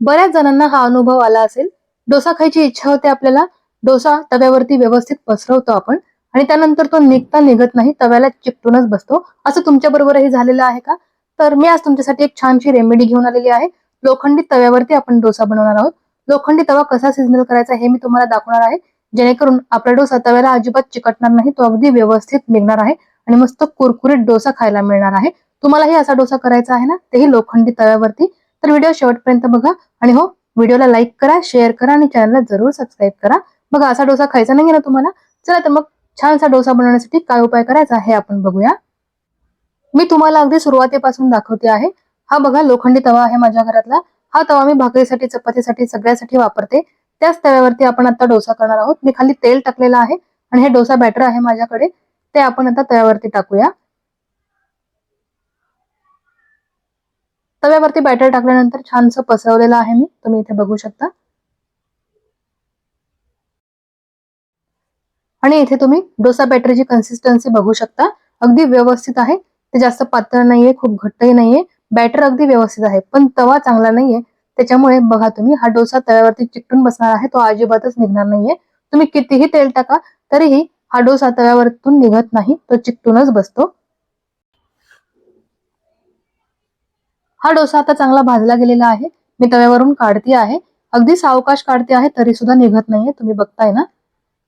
बऱ्याच जणांना हा अनुभव आला असेल. डोसा खायची इच्छा होते आपल्याला, डोसा तव्यावरती व्यवस्थित पसरवतो आपण आणि त्यानंतर तो निघत नाही, तव्याला चिकटूनच बसतो. असं तुमच्या बरोबरही झालेलं आहे का? तर मी आज तुमच्यासाठी एक छानशी रेमेडी घेऊन आलेली आहे. लोखंडी तव्यावरती आपण डोसा बनवणार आहोत. लोखंडी तवा कसा सिजनल करायचा हे मी तुम्हाला दाखवणार आहे, जेणेकरून आपला डोसा तव्याला अजिबात चिकटणार नाही, तो अगदी व्यवस्थित निघणार आहे आणि मस्त कुरकुरीत डोसा खायला मिळणार आहे. तुम्हालाही असा डोसा करायचा आहे ना, तेही लोखंडी तव्यावरती. तर व्हिडिओ शेवटपर्यंत बघा आणि हो, व्हिडिओला लाईक करा, शेअर करा आणि चॅनलला जरूर सबस्क्राईब करा. बघा, असा डोसा खायचा नाही ना तुम्हाला? चला तर मग छानसा डोसा बनवण्यासाठी काय उपाय करायचा हे आपण बघूया. मी तुम्हाला अगदी सुरुवातीपासून दाखवते आहे. हा बघा, लोखंडी तवा आहे माझ्या घरातला. हा तवा मी भाकरीसाठी, चपातीसाठी सगळ्यासाठी वापरते. त्याच तव्यावरती आपण आता डोसा करणार आहोत. मी खाली तेल टाकलेलं आहे आणि हे डोसा बॅटर आहे माझ्याकडे, ते आपण आता तव्यावरती टाकूया. तव्यावरती बॅटर टाकल्यानंतर छानसं पसरवलेलं आहे मी, तुम्ही इथे बघू शकता. आणि इथे तुम्ही डोसा बॅटरची कन्सिस्टन्सी बघू शकता. अगदी व्यवस्थित आहे. ते जास्त पातळ नाहीये, खूप घट्टही नाहीये. बॅटर अगदी व्यवस्थित आहे, पण तवा चांगला नाहीये. त्याच्यामुळे बघा, तुम्ही हा डोसा तव्यावरती चिकटून बसणार आहे, तो अजिबातच निघणार नाहीये. तुम्ही कितीही तेल टाका तरीही हा डोसा तव्यावरतून निघत नाही, तो चिकटूनच बसतो. हा डोसा आता चांगला भाजला गेलेला आहे. मी तव्यावरून काढते आहे. अगदी सावकाश काढते आहे, तरी सुद्धा निघत नाहीये, तुम्ही बघताय ना.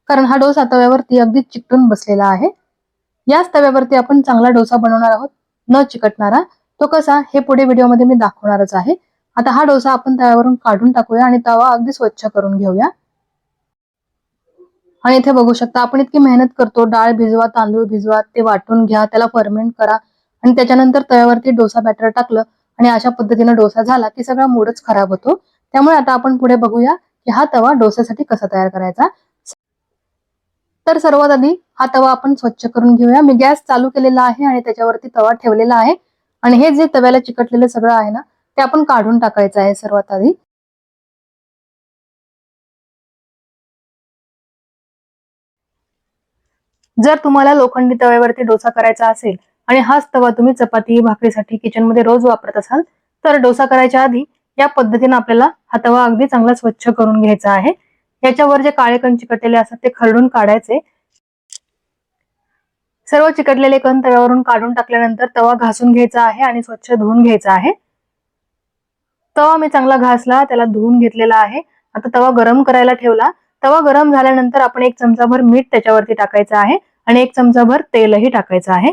कारण हा डोसा तव्यावरती अगदी चिकटून बसलेला आहे. याच तव्यावरती आपण चांगला डोसा बनवणार आहोत, न चिकटणारा. तो कसा हे पुढे व्हिडिओमध्ये मी दाखवणारच आहे. आता हा डोसा आपण तव्यावरून काढून टाकूया आणि तवा अगदी स्वच्छ करून घेऊया. आणि इथे बघू शकता, आपण इतकी मेहनत करतो, डाळ भिजवा, तांदूळ भिजवा, ते वाटून घ्या, त्याला फर्मेंट करा आणि त्याच्यानंतर तव्यावरती डोसा बॅटर टाकलं आणि अशा पद्धतीने डोसा झाला की सगळा मूडच खराब होतो. त्यामुळे आता आपण पुढे बघूया की हा तवा डोस्यासाठी कसा तयार करायचा. तर सर्वात आधी हा तवा आपण स्वच्छ करून घेऊया. मी गॅस चालू केलेला आहे आणि त्याच्यावरती तवा ठेवलेला आहे आणि हे जे तव्याला चिकटलेलं सगळं आहे ना, ते आपण काढून टाकायचं आहे सर्वात आधी. जर तुम्हाला लोखंडी तव्यावरती डोसा करायचा असेल आणि हाच तवा तुम्ही चपाती भाकरीसाठी किचनमध्ये रोज वापरत असाल, तर डोसा करायच्या आधी या पद्धतीने आपल्याला हा तवा अगदी चांगला स्वच्छ करून घ्यायचा आहे. याच्यावर जे काळे कण चिकटलेले असतात ते खरडून काढायचे. सर्व चिकटलेले कण तव्यावरून काढून टाकल्यानंतर तवा घासून घ्यायचा आहे आणि स्वच्छ धुवून घ्यायचा आहे. तवा मी चांगला घासला, त्याला धुवून घेतलेला आहे. आता तवा गरम करायला ठेवला. तवा गरम झाल्यानंतर आपण 1 चमचाभर मीठ त्याच्यावरती टाकायचं आहे आणि 1 चमचाभर तेलही टाकायचं आहे.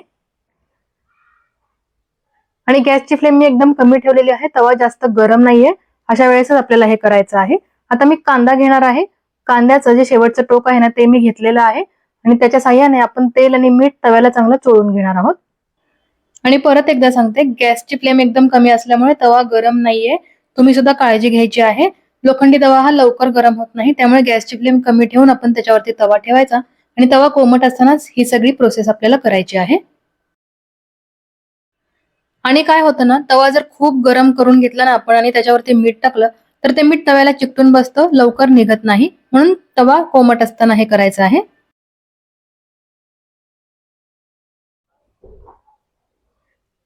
आणि गॅसची फ्लेम मी एकदम कमी ठेवलेली आहे. तवा जास्त गरम नाहीये. अशा वेळेसच आपल्याला हे करायचं आहे. आता मी कांदा घेणार आहे. कांद्याचं जे शेवटचं टोक आहे ना, ते मी घेतलेलं आहे आणि त्याच्या साह्याने आपण तेल आणि मीठ तव्याला चांगलं चोळून घेणार आहोत. आणि परत एकदा सांगते, गॅसची फ्लेम एकदम कमी असल्यामुळे तवा गरम नाहीये. तुम्ही सुद्धा काळजी घ्यायची आहे. लोखंडी तवा हा लवकर गरम होत नाही, त्यामुळे गॅसची फ्लेम कमी ठेवून आपण त्याच्यावरती तवा ठेवायचा आणि तवा कोमट असतानाच ही सगळी प्रोसेस आपल्याला करायची आहे. आणि काय होतं ना, तवा जर खूप गरम करून घेतला ना आपण आणि त्याच्यावरती मीठ टाकलं, तर ते मीठ तव्याला चिकटून बसतं, लवकर निघत नाही. म्हणून तवा कोमट असताना हे करायचं आहे.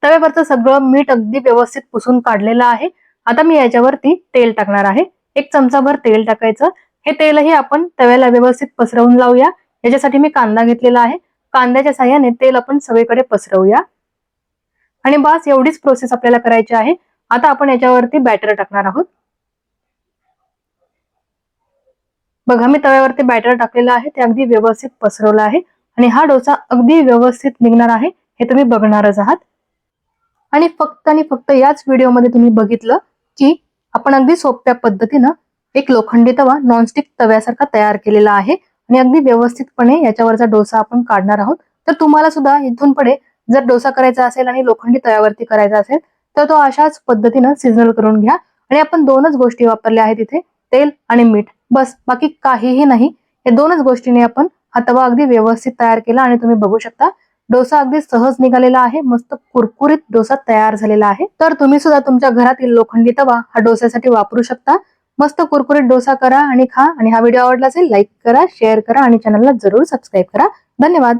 तव्यावरचं सगळं मीठ अगदी व्यवस्थित पुसून काढलेलं आहे. आता मी याच्यावरती तेल टाकणार आहे. 1 चमचाभर तेल टाकायचं. हे तेलही आपण तव्याला व्यवस्थित पसरवून लावूया. याच्यासाठी मी कांदा घेतलेला आहे. कांद्याच्या साह्याने तेल आपण सगळीकडे पसरवूया. आणि बस एवढीच प्रोसेस आपल्याला करायची आहे. आता आपण याच्यावरती बॅटर टाकणार आहोत. बघा, मी तव्यावरती बॅटर टाकलेलं आहे, ते अगदी व्यवस्थित पसरवलं आहे आणि हा डोसा अगदी व्यवस्थित निघणार आहे, हे तुम्ही बघणारच आहात. आणि फक्त याच व्हिडिओमध्ये तुम्ही बघितलं की आपण अगदी सोप्या पद्धतीनं एक लोखंडी तवा नॉनस्टिक तव्यासारखा तयार केलेला आहे आणि अगदी व्यवस्थितपणे याच्यावरचा डोसा आपण काढणार आहोत. तर तुम्हाला सुद्धा इथून पुढे जर डोसा करायचा असेल आणि लोखंडी तव्यावरती करायचा असेल, तर तो अशाच पद्धतीनं सिझल करून घ्या. आणि आपण 2च गोष्टी वापरल्या आहेत इथे, तेल आणि मीठ. बस, बाकी काहीही नाही. या 2च गोष्टीने आपण हा तवा अगदी व्यवस्थित तयार केला आणि तुम्ही बघू शकता डोसा अगदी सहज निघालेला आहे. मस्त कुरकुरीत डोसा तयार झालेला आहे. तर तुम्ही सुद्धा तुमच्या घरातील लोखंडी तवा हा डोस्यासाठी वापरू शकता. मस्त कुरकुरीत डोसा करा आणि खा. आणि हा व्हिडिओ आवडला असेल, लाईक करा, शेअर करा आणि चॅनलला जरूर सबस्क्राईब करा. धन्यवाद.